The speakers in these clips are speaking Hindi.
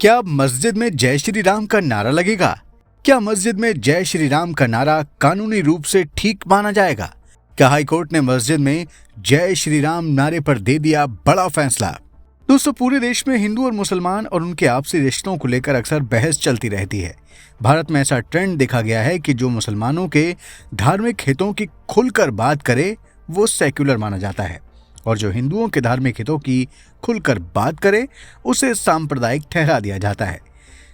क्या मस्जिद में जय श्री राम का नारा लगेगा? क्या मस्जिद में जय श्री राम का नारा कानूनी रूप से ठीक माना जाएगा? क्या हाईकोर्ट ने मस्जिद में जय श्री राम नारे पर दे दिया बड़ा फैसला? दोस्तों, पूरे देश में हिंदू और मुसलमान और उनके आपसी रिश्तों को लेकर अक्सर बहस चलती रहती है। भारत में ऐसा ट्रेंड देखा गया है कि जो मुसलमानों के धार्मिक हितों की खुलकर बात करे वो सेक्युलर माना जाता है, और जो हिंदुओं के धार्मिक हितों की खुलकर बात करे उसे सांप्रदायिक ठहरा दिया जाता है।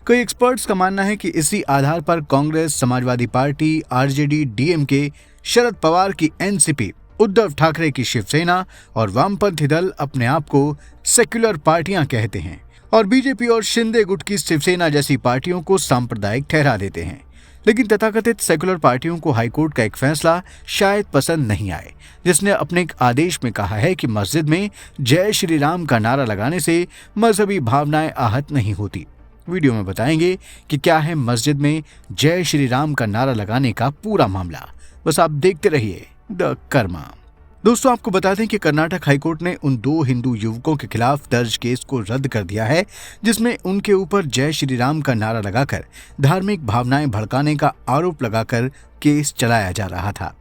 कई एक्सपर्ट्स का मानना है कि इसी आधार पर Congress, Samajwadi party, RJD, DMK, Sharad Pawar की एनसीपी, उद्धव ठाकरे की शिवसेना और वामपंथी दल अपने आप को सेक्युलर पार्टियां कहते हैं, और बीजेपी और शिंदे गुट की शिवसेना जैसी पार्टियों को सांप्रदायिक ठहरा देते हैं। लेकिन तथाकथित सेक्युलर पार्टियों को हाईकोर्ट का एक फैसला शायद पसंद नहीं आए, जिसने अपने एक आदेश में कहा है कि मस्जिद में जय श्री राम का नारा लगाने से मजहबी भावनाएं आहत नहीं होती। वीडियो में बताएंगे कि क्या है मस्जिद में जय श्री राम का नारा लगाने का पूरा मामला। बस आप देखते रहिए द कर्मा। दोस्तों, आपको बता दें कि कर्नाटक हाईकोर्ट ने उन दो हिंदू युवकों के खिलाफ दर्ज केस को रद्द कर दिया है, जिसमें उनके ऊपर जय श्री राम का नारा लगाकर धार्मिक भावनाएं भड़काने का आरोप लगाकर केस चलाया जा रहा था।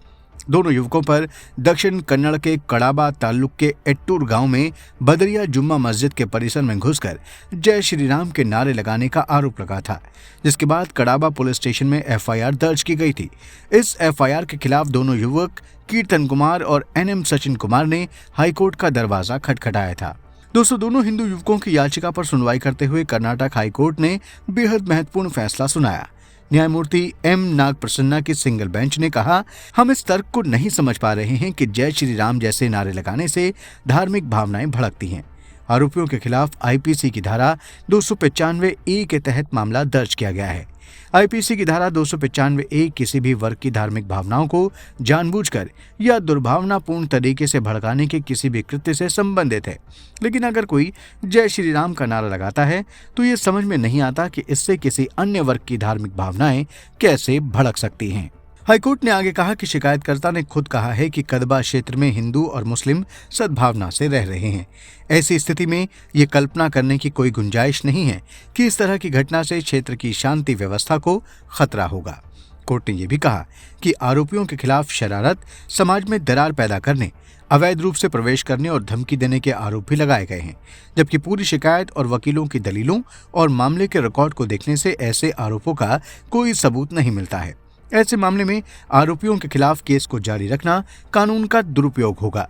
दोनों युवकों पर दक्षिण कन्नड़ के कड़ाबा ताल्लुक के एट्टूर गांव में बदरिया जुम्मा मस्जिद के परिसर में घुसकर जय श्री राम के नारे लगाने का आरोप लगा था, जिसके बाद कड़ाबा पुलिस स्टेशन में एफआईआर दर्ज की गई थी। इस एफआईआर के खिलाफ दोनों युवक कीर्तन कुमार और एनएम सचिन कुमार ने हाईकोर्ट का दरवाजा खटखटाया था। दोस्तों, दोनों हिंदू युवकों की याचिका पर सुनवाई करते हुए कर्नाटक हाईकोर्ट ने बेहद महत्वपूर्ण फैसला सुनाया। न्यायमूर्ति एम नाग प्रसन्ना की सिंगल बेंच ने कहा, हम इस तर्क को नहीं समझ पा रहे हैं कि जय श्री राम जैसे नारे लगाने से धार्मिक भावनाएं भड़कती हैं। आरोपियों के खिलाफ आईपीसी की धारा 295A के तहत मामला दर्ज किया गया है। आईपीसी की धारा 295A किसी भी वर्ग की धार्मिक भावनाओं को जानबूझकर या दुर्भावनापूर्ण तरीके से भड़काने के किसी भी कृत्य से संबंधित है। लेकिन अगर कोई जय श्री राम का नारा लगाता है तो ये समझ में नहीं आता कि इससे किसी अन्य वर्ग की धार्मिक भावनाएं कैसे भड़क सकती हैं। हाईकोर्ट ने आगे कहा कि शिकायतकर्ता ने खुद कहा है कि कदबा क्षेत्र में हिंदू और मुस्लिम सद्भावना से रह रहे हैं। ऐसी स्थिति में ये कल्पना करने की कोई गुंजाइश नहीं है कि इस तरह की घटना से क्षेत्र की शांति व्यवस्था को खतरा होगा। कोर्ट ने यह भी कहा कि आरोपियों के खिलाफ शरारत, समाज में दरार पैदा करने, अवैध रूप से प्रवेश करने और धमकी देने के आरोप भी लगाए गए हैं, जबकि पूरी शिकायत और वकीलों की दलीलों और मामले के रिकॉर्ड को देखने से ऐसे आरोपों का कोई सबूत नहीं मिलता है। ऐसे मामले में आरोपियों के खिलाफ केस को जारी रखना कानून का दुरुपयोग होगा।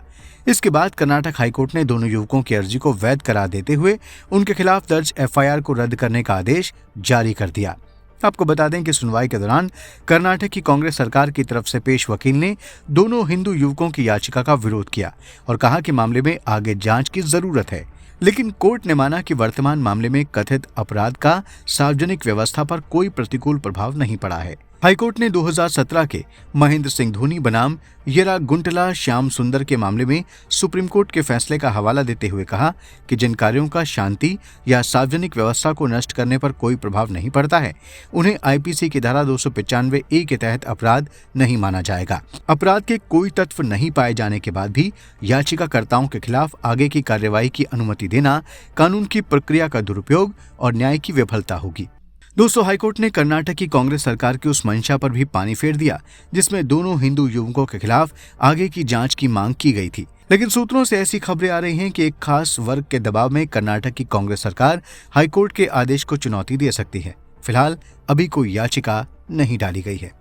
इसके बाद कर्नाटक हाईकोर्ट ने दोनों युवकों की अर्जी को वैध करार देते हुए उनके खिलाफ दर्ज एफआईआर को रद्द करने का आदेश जारी कर दिया। आपको बता दें कि सुनवाई के दौरान कर्नाटक की कांग्रेस सरकार की तरफ से पेश वकील ने दोनों हिंदू युवकों की याचिका का विरोध किया और कहा कि मामले में आगे जांच की जरूरत है। लेकिन कोर्ट ने माना कि वर्तमान मामले में कथित अपराध का सार्वजनिक व्यवस्था पर कोई प्रतिकूल प्रभाव नहीं पड़ा है। हाईकोर्ट ने 2017 के महेंद्र सिंह धोनी बनाम येरा गुंटला श्याम सुंदर के मामले में सुप्रीम कोर्ट के फैसले का हवाला देते हुए कहा कि जिन कार्यों का शांति या सार्वजनिक व्यवस्था को नष्ट करने पर कोई प्रभाव नहीं पड़ता है, उन्हें आईपीसी की धारा 295A के तहत अपराध नहीं माना जाएगा। अपराध के कोई तत्व नहीं पाए जाने के बाद भी याचिकाकर्ताओं के खिलाफ आगे की कार्यवाही की अनुमति देना कानून की प्रक्रिया का दुरुपयोग और न्याय की विफलता होगी। दोस्तों, हाईकोर्ट ने कर्नाटक की कांग्रेस सरकार की उस मंशा पर भी पानी फेर दिया जिसमें दोनों हिंदू युवकों के खिलाफ आगे की जांच की मांग की गई थी। लेकिन सूत्रों से ऐसी खबरें आ रही हैं कि एक खास वर्ग के दबाव में कर्नाटक की कांग्रेस सरकार हाईकोर्ट के आदेश को चुनौती दे सकती है। फिलहाल अभी कोई याचिका नहीं डाली गई है।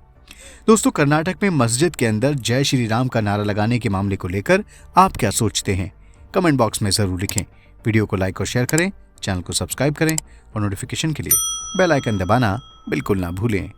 दोस्तों, कर्नाटक में मस्जिद के अंदर जय श्री राम का नारा लगाने के मामले को लेकर आप क्या सोचते हैं? कमेंट बॉक्स में जरूर लिखें। वीडियो को लाइक और शेयर करें, चैनल को सब्सक्राइब करें और नोटिफिकेशन के लिए बेल आइकन दबाना बिल्कुल ना भूलें।